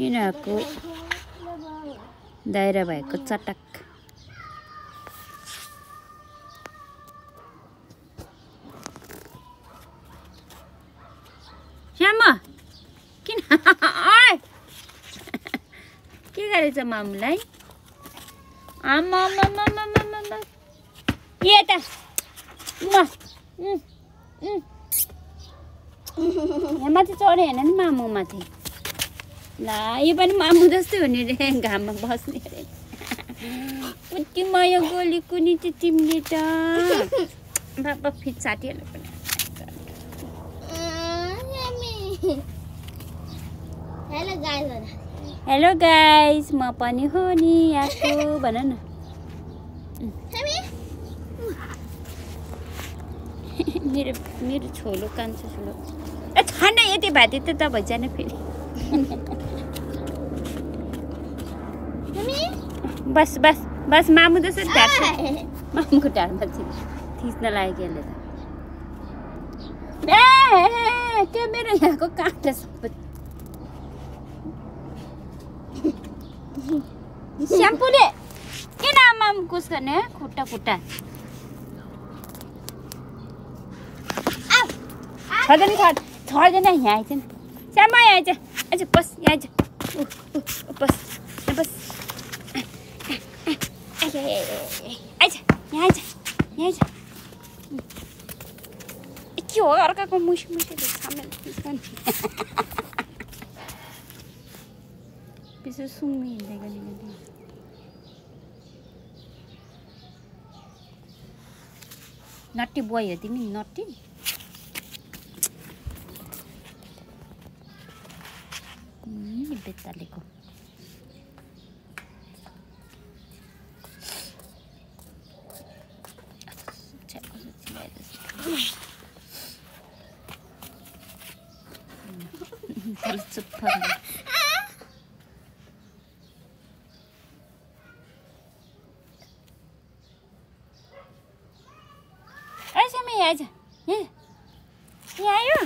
यिनीहरूको दायरा भएको चटक श्यामा किन के गरेछ मामुलाई आमा यता यहाँ माथि चढ्यो होइन नि मामु माथि ला यो पनि मामु जस्तै हो नि रे घाममा बस्ने रे कति माया गलेको नि त्यो तिमीले त बाबा फिट साथीहरूलाई पनि हेलो गाइस म पनि हो नि आएको भन न मेरो छोलो कान्छो छोलो ए छैन यति भाती त भइजाने फेरि बस बस बस मामु जस्तो ढाड्छ मामुको ढाडमा थिच्न लाग्यो यसले त त्यो मेरो यहाँको काँटा सबै स्याम्पूले किन आमाम कुस गर्ने खुट्टा खुट्टा छर्दैन यहाँ आइज न श्यामा यहाँ आइज आइज बस यहाँ आइज बस बस आइज यहाँ आइज यहाँ आइज के हो अर्काको मुसी सामने पिछे सुम्मी हिँड्दै गर्ने नट्टी बोय हो तिमी नट्टी बेतालेको आइज यहाँ आयो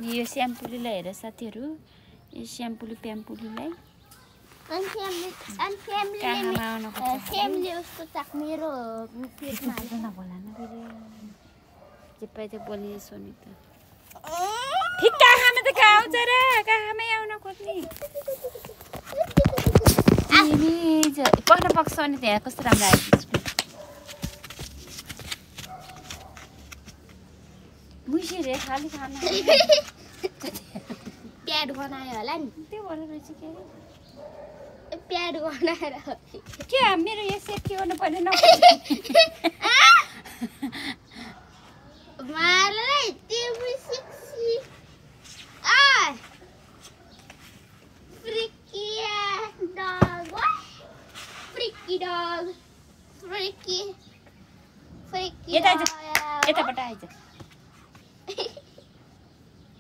यो स्याम्पूलीलाई हेर साथीहरू यो स्याम्पूली प्याम्पूलीलाई बोली सोनी त ठिक काखामा त कहाँ आउँछ र काखामै आउन खोज्ने पक्न पक्छ नि त्यहाँ कस्तो राम्रो आएको मुसी रे खाली खाना प्याड बनायो होला नि त्यो भनेर रहेछ के प्याड बनाएर के मेरो यो सेट के गर्नु पर्ने न मालाई तिमी सेक्सी आ फ्रिकी डग फ्रिकी डग फ्रिकी यताबाट आइज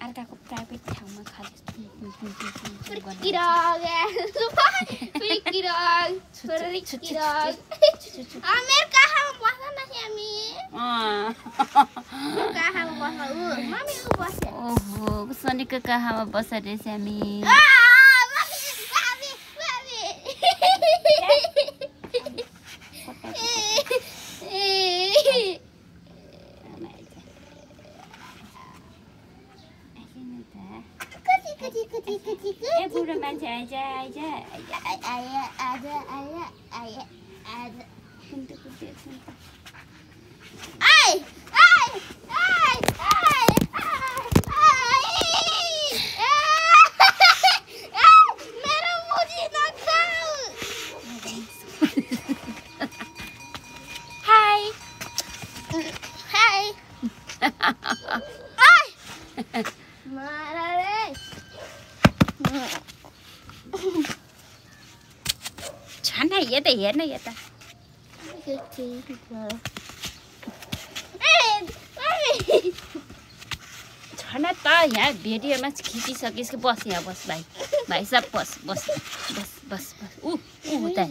अर्काको प्राइभेट ठाउँमा खाली फ्रिकी डग फ्रिकी डग फ्रिकी डग मेरो काखमा बस्न न हामी काखमा बस्न मम्मी उ बस्छ ओहो सोनीको काखमा बस्छ रे स्यामी ए बुढो मान्छे आइज आइज छाना यता हेर्न यता छाना त यहाँ भिडियोमा खिचिसकिस् कि बस यहाँ बस भाइ साहब बस बस बस बस बस ऊ त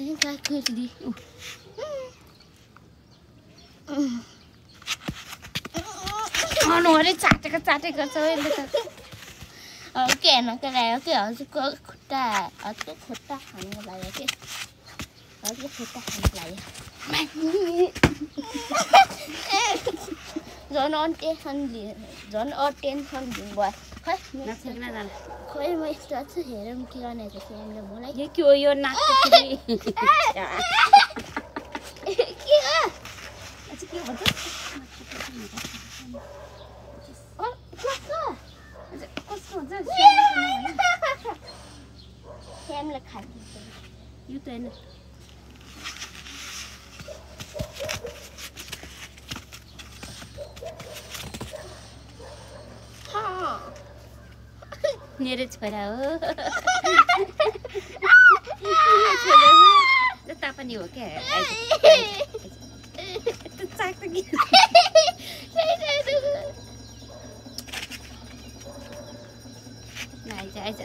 अनुहारै चाटेको गर्छ यसले त के हेर्नको लाग्यो कि हजुरको खुट्टा खानु लाग्यो कि हजुरको खुट्टा खानु लाग्यो झन् टेन्सन दिनु भयो खोइ म यस्तो हेरौँ के गर्ने हामीले मलाई के हो यो नाच्छ के भन्छ कसको हुन्छ फ्यामले खाइदिन्छ यो त होइन मेरो छोरा हो तापनि हो क्या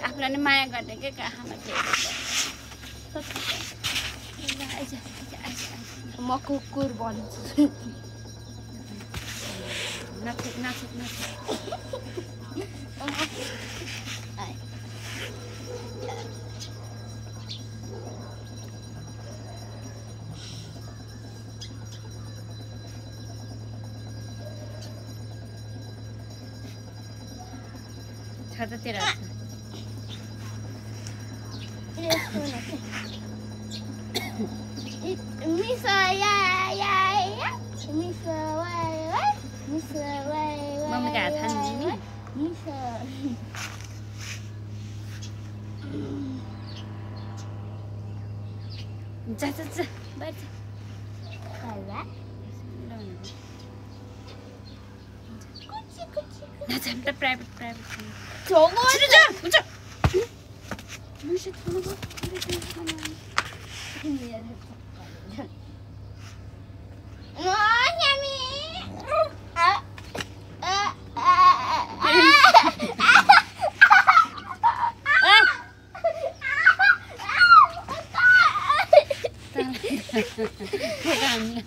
आफूलाई नै माया गर्ने के कहाँमा म कुकुर भन्छु छातातिर मम्मीको हात खानु जा बाहिर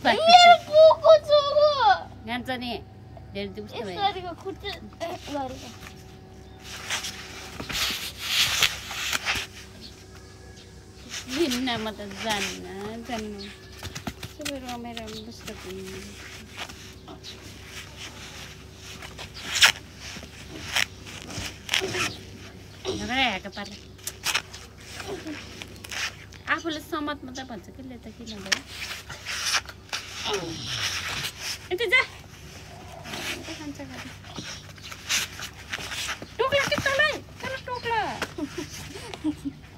प्राइभेट जान्छ नि धेरै दुःख म त जान्न सबै रमेर बस्छ पार्ला आफूले समत मात्रै भन्छ कि ले त किन भयो यता जा खान्छ टोक्ला के तँलाई टोक्ला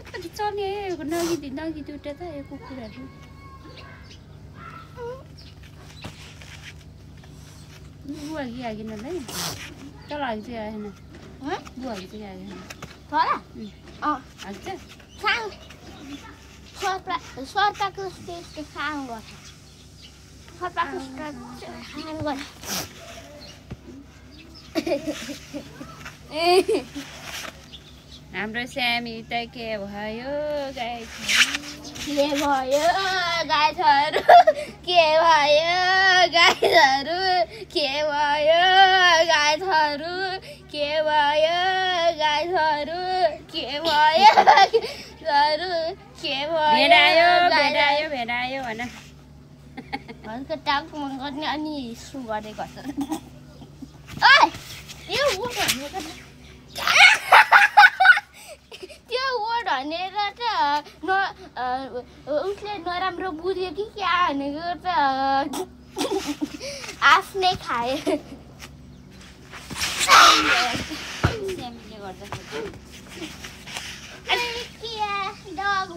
कति चल्ने नगी दुइटा त यो कुकुरहरू बुवा कि आगिनलाई तल हाल्छ आएन बुवा हाल्छ कि आएन हाल्छ सर्पाको त्यस्तो सानो गर्छ सर्पाको सानो गर्छ हाम्रो स्यामी त के भयो गाई के भयो गाईहरू के भयो गाईहरू के भयो गाईहरू के भयो गाईहरू के भयो के भयो भेडायो भन हल्का टाउकोमा गर्ने अनि सु गरेको छ ओइ यो त्यो वर्ड भनेर त उसले नराम्रो बुझ्यो कि क्या भनेको त आफ्नै खाए स्यामीले गर्दा डग